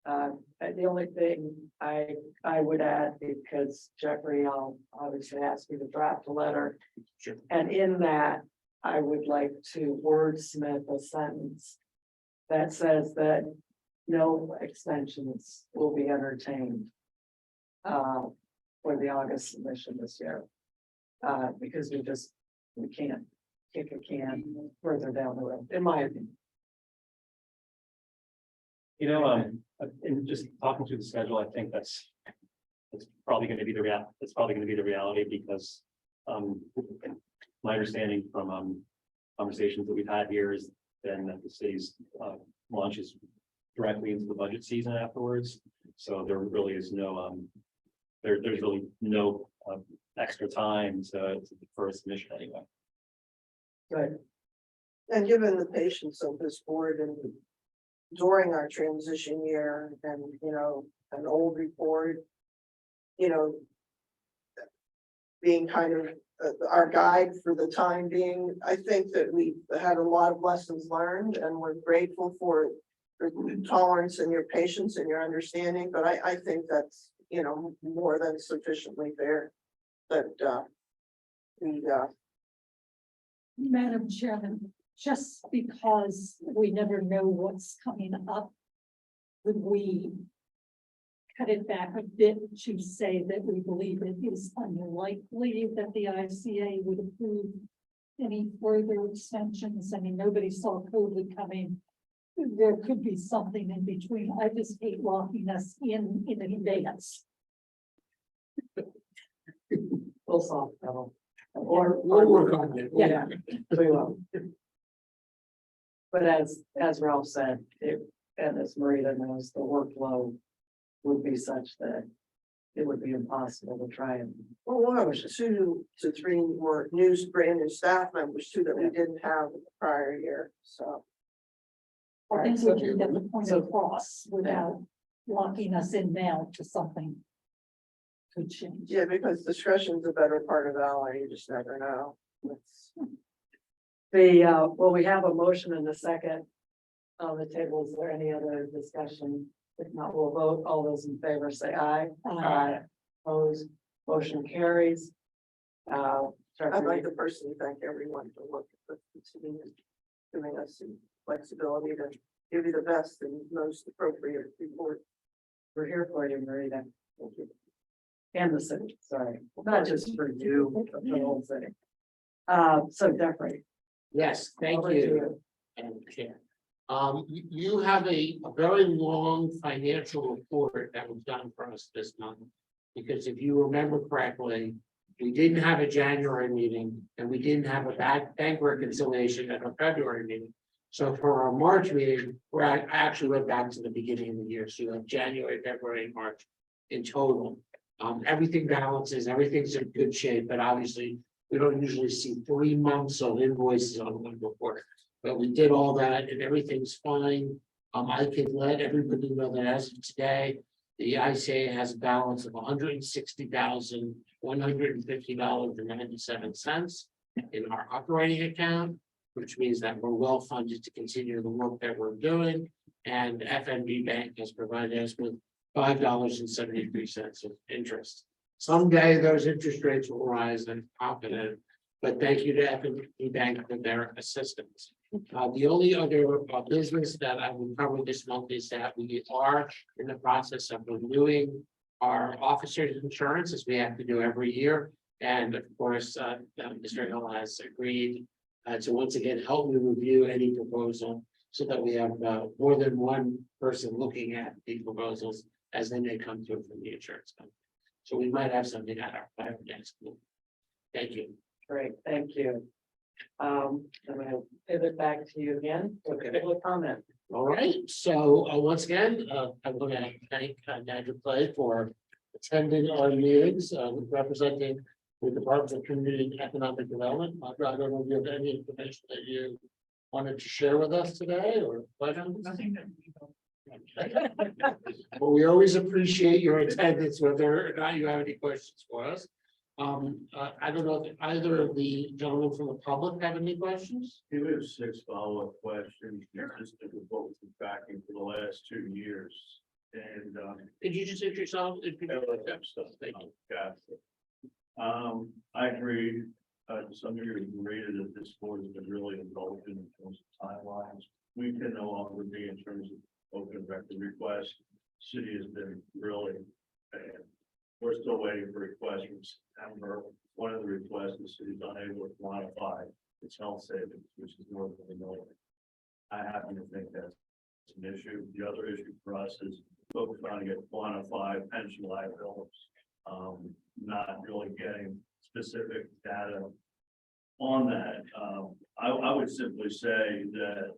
The only thing I would add, because Jeffrey, I'll obviously ask you to draft a letter. Sure. And in that, I would like to wordsmith a sentence that says that no extensions will be entertained for the August submission this year. Because we can't kick a can further down the road, in my opinion. You know, and just talking through the schedule, I think it's probably going to be the reality, because my understanding from conversations that we've had here is then that the city's launches directly into the budget season afterwards. So there really is no there's really no extra time to defer a submission anyway. Good. And given the patience of this board and during our transition year and, an old report, being kind of our guide for the time being, I think that we've had a lot of lessons learned, and we're grateful for your tolerance and your patience and your understanding, but I think that's, more than sufficiently fair that we Madam Chairman, just because we never know what's coming up, would we cut it back a bit to say that we believe it is unlikely that the ICA would approve any further extensions? I mean, nobody saw COVID coming. There could be something in between. I just hate locking us in advance. We'll solve that. Or we'll work on it. Yeah, we will. But as Ralph said, and as Marita knows, the workload would be such that it would be impossible to try and. Well, one of us, 2 to 3 more brand new staff members too that we didn't have in the prior year, so. I think So- we can get the point so- across without locking us in now to something. Could change. Yeah, because discretion's a better part of valor, you just never know. It's- Well, we have a motion and a second on the table. Is there any other discussion? If not, we'll vote. All those in favor say aye. Opposed, motion carries. I'd like to personally thank everyone for working with the team and giving us some flexibility to give you the best and most appropriate report. We're here for you, Marita. Thank you. And the city, sorry, not just for you, but the whole city. So Jeffrey. Yes, thank over to you. And Chair. You have a very long financial report that was done for us this month. Because if you remember correctly, we didn't have a January meeting and we didn't have a bank reconciliation at our February meeting. So for our March meeting, I actually went back to the beginning of the year, so you have January, February, and March in total. Everything balances, everything's in good shape, but obviously we don't usually see 3 months of invoices on one report. But we did all that and everything's fine. I could let everybody know that as of today, the ICA has a balance of $160,150.97 in our operating account, which means that we're well funded to continue the work that we're doing. And FNB Bank has provided us with $5.73 of interest. Someday those interest rates will rise, I'm confident, but thank you to FNB Bank for their assistance. The only other business that I will cover this month is that we are in the process of renewing our officers' insurance, as we have to do every year. And of course, Mr. Hill has agreed to once again help me review any proposal so that we have more than one person looking at the proposals as they may come through from the insurance company. So we might have something at our next meeting. Thank you. Great, thank you. I'm gonna pivot back to you again. Okay. Public comment. All right, so once again, I'm going to thank Nigel Clay for attending our meetings, representing the Department of Community and Economic Development. I don't know if you have any information that you wanted to share with us today or questions. Nothing. Well, we always appreciate your attendance, whether or not you have any questions for us. I don't know if either of the gentlemen from the public have any questions. We have 6 follow-up questions, consistent with what we've been tracking for the last 2 years. And, Could you just introduce yourself? Thank you. I agree, to some degree, rated that this board has been really involved in terms of timelines. We can no longer be in terms of open record requests. City has been really, we're still waiting for requests from September. One of the requests, the city's unable to quantify its health savings, which is more than $1 million. I happen to think that's an issue. The other issue for us is folks trying to get quantified pension liabilities. Not really getting specific data on that. I would simply say that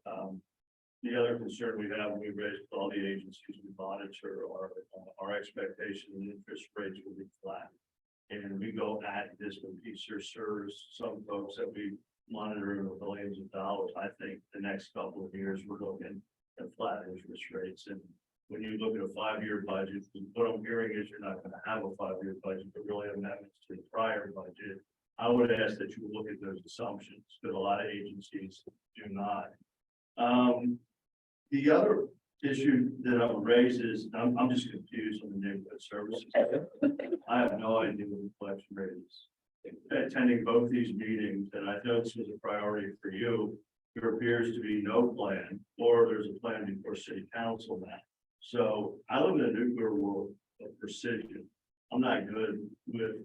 the other concern we have when we raise with all the agencies we monitor our expectation that interest rates will be flat. And we go at this with serves some folks that we monitor in the billions of dollars. I think the next couple of years we're looking at flat interest rates. And when you look at a 5-year budget, what I'm hearing is you're not going to have a 5-year budget, but really amendments to the prior budget. I would ask that you look at those assumptions, but a lot of agencies do not. The other issue that I would raise is, I'm just confused on the neighborhood services. I have no idea what the collection rate is. Attending both these meetings, and I know this was a priority for you, there appears to be no plan, or there's a plan before city council now. So I live in a nuclear world of precision. I'm not good with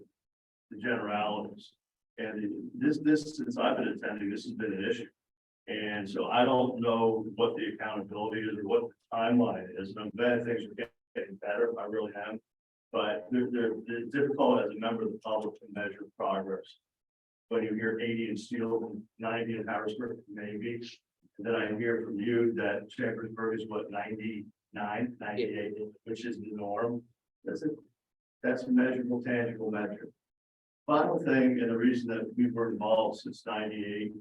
the generalities. And this, since I've been attending, this has been an issue. And so I don't know what the accountability is or what the timeline is. And I'm glad things are getting better. I really am. But they're difficult as a member of the public to measure progress. When you hear 80 in Steel and 90 in Harrisburg, maybe. And then I hear from you that Chambersburg is what, 99, 98, which is the norm. That's it. That's a measurable, tangible metric. Final thing, and the reason that we were involved since 98,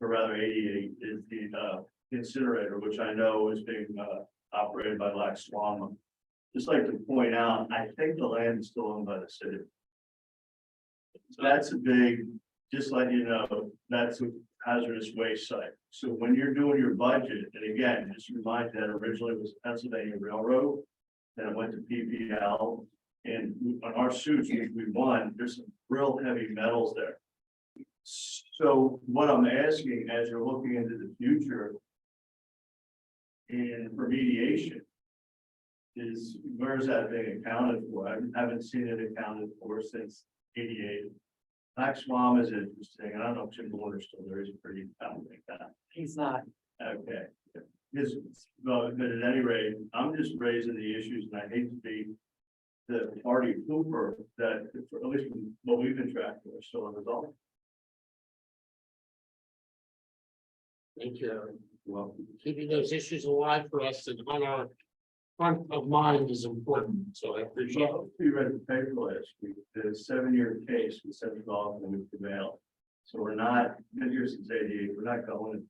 or rather 88, is the incinerator, which I know is being operated by Laxwama. Just like to point out, I think the land is still owned by the city. So that's a big, just let you know, that's a hazardous waste site. So when you're doing your budget, and again, just remind that originally it was Pennsylvania Railroad, then it went to PPL, and on our suits, we won, there's some real heavy metals there. So what I'm asking, as you're looking into the future in remediation, is where's that being accounted for? I haven't seen it accounted for since 88. Black Swamp is interesting. I don't know if Jim Warner's still there. He's pretty like that. He's not. Okay. Well, but at any rate, I'm just raising the issues, and I hate to be the party pooper that, at least from what we've been tracking, are still unresolved. Thank you. Well, keeping those issues alive for us and on our front of mind is important, so I appreciate it. Well, we read the paper last week, the 7-year case was sent off and we prevailed. So we're not, been here since 88, we're not going.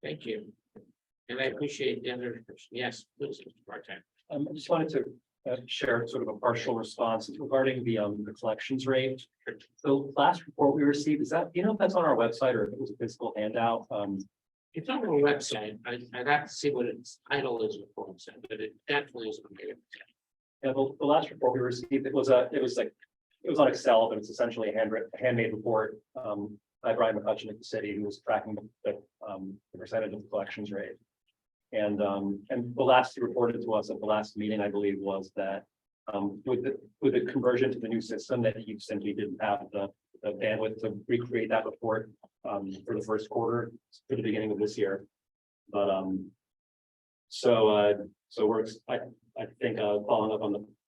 Thank you. And I appreciate the other person. Yes, please, Mr. Bartek. I just wanted to share sort of a partial response regarding the collections rate. The last report we received, is that, you know, if that's on our website or if it was a physical handout? It's on our website. I'd have to see what its title is before I'm saying, but it definitely is on the website. Yeah, the last report we received, it was on Excel, but it's essentially a handmade report by Brian McCutcheon at the city, who was tracking the percentage of the collections rate. And the last he reported to us at the last meeting, I believe, was that with the conversion to the new system, that he simply didn't have the bandwidth to recreate that report for the first quarter, for the beginning of this year. But so I think following up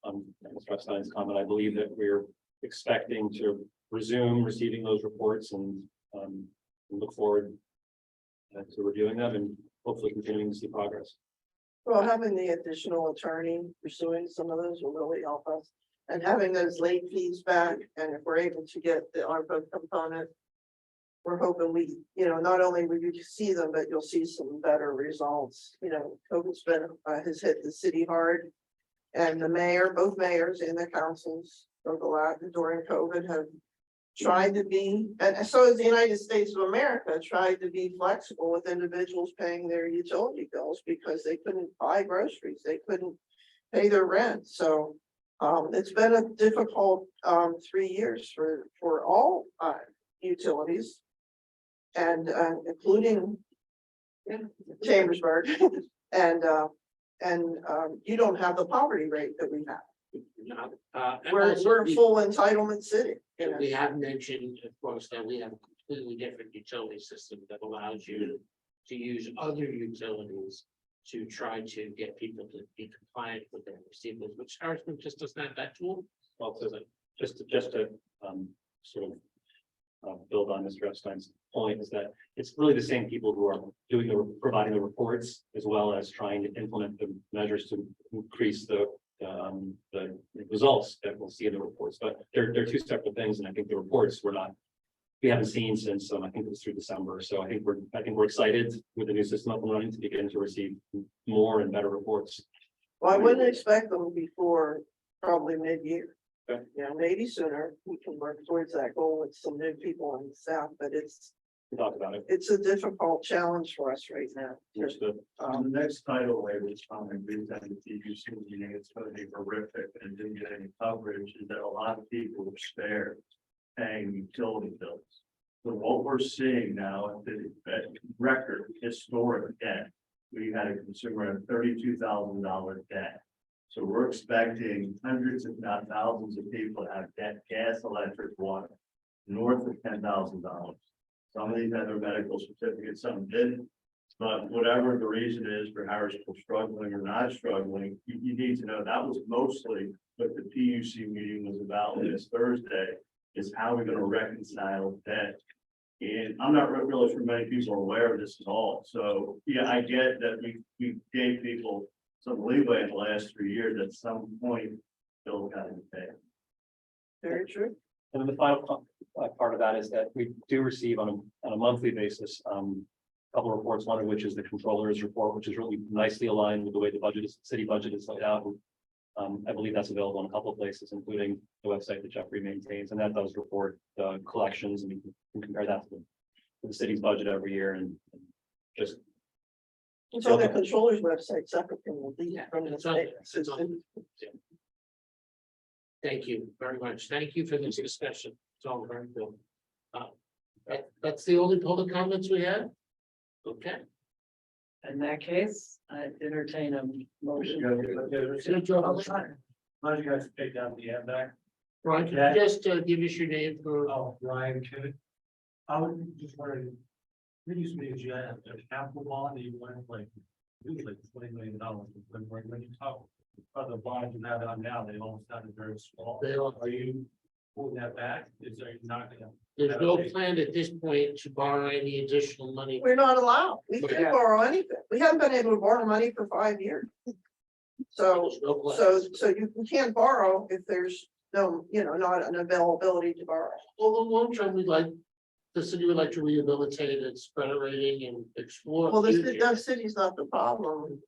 on Mr. Stein's comment, I believe that we're expecting to resume receiving those reports and look forward to reviewing them and hopefully continuing to see progress. Well, having the additional attorney pursuing some of those will really help us. And having those late fees back, and if we're able to get the ARPA component, we're hoping we, not only will you see them, but you'll see some better results. COVID's been, has hit the city hard. And the mayor, both mayors and the councils of the last during COVID have tried to be, and so has the United States of America, tried to be flexible with individuals paying their utility bills because they couldn't buy groceries, they couldn't pay their rent. So it's been a difficult 3 years for all utilities, and including Chambersburg, and you don't have the poverty rate that we have. And We're also, a full entitlement city. we have mentioned, of course, that we have a completely different utility system that allows you to use other utilities to try to get people to be compliant with their receivables, which Harrisburg just doesn't have that tool. Well, so just to sort of build on Mr. Epstein's point, is that it's really the same people who are providing the reports, as well as trying to implement the measures to increase the results that we'll see in the reports. But they're two separate things, and I think the reports we haven't seen since I think it was through December. So I think we're excited with the new system up and running to begin to receive more and better reports. Well, I wouldn't expect them before probably mid-year. Okay. Maybe sooner. We can work towards that goal with some new people on the staff, but We talked about it. it's a difficult challenge for us right now. Understood. The next tidal wave is coming, we've done the TUC meeting, it's gonna be horrific and didn't get any coverage, is that a lot of people are spared paying utility bills. So what we're seeing now, at record historic debt, we had a consumer at $32,000 debt. So we're expecting hundreds, if not thousands of people to have debt, gas, electric, water, north of $10,000. Some of these had their medical certificates, some didn't. But whatever the reason is for Harrisburg struggling or not struggling, you need to know that was mostly what the PUC meeting was about this Thursday, is how we're gonna reconcile debt. And I'm not really sure many people are aware of this at all. So, yeah, I get that we gave people some leeway in the last 3 years. At some point, still got to pay. Very true. And then the final part of that is that we do receive on a monthly basis, a couple of reports, one of which is the controller's report, which is really nicely aligned with the way the budget is, city budget is laid out. I believe that's available in a couple of places, including the website that Jeffrey maintains, and that does report the collections, and you can compare that to the city's budget every year and just. It's on the controller's website, separate from the It's on state. there. It's on there. Thank you very much. Thank you for this discussion. It's all very good. That's the only public comments we have? Okay. In that case, I entertain a motion. Why don't you guys take down the end back? Ron, can you just give us your name for? Oh, Ryan Kivett. I was just wondering, there used to be a capital bond that you went like, usually $20 million. When you talk about the bonds you have on now, they all sounded very small. They are. Are you pulling that back? Is there not gonna? There's no plan at this point to borrow any additional money. We're not allowed. We Yeah. can't borrow anything. We haven't been able to borrow money for 5 years. So, There's no plan. so you can't borrow if there's no, not an availability to borrow. Well, the long term, the city would like to rehabilitate its credit rating and explore. Well, future. the city's not the problem.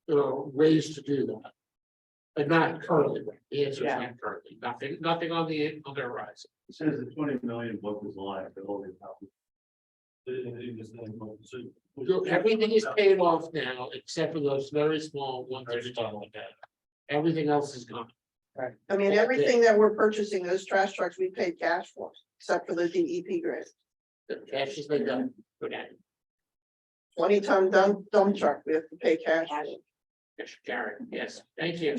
There are ways to do that. But not currently. The answer is Yeah. not currently. Nothing on the horizon. It says the 20 million book is alive, but only. So everything is paid off now, except for those very small ones that you're talking about. Everything else is gone. I mean, everything that we're purchasing, those trash trucks, we paid cash for, except for the DEP grant. The cash is been done for that. 20-ton dump truck, we have to pay cash. for. Yes, Karen, yes, thank you.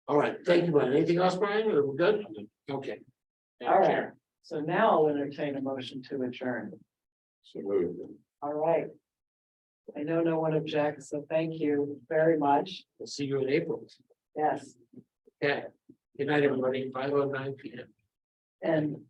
All right, thank you, Brian. Anything else, Brian? Are we good? Okay. All right. So now I'll entertain a motion to adjourn. So moved. All right. I know no one objects, so thank you very much. We'll see you in April. Yes, Okay. Good night, everybody. 5:09 PM. and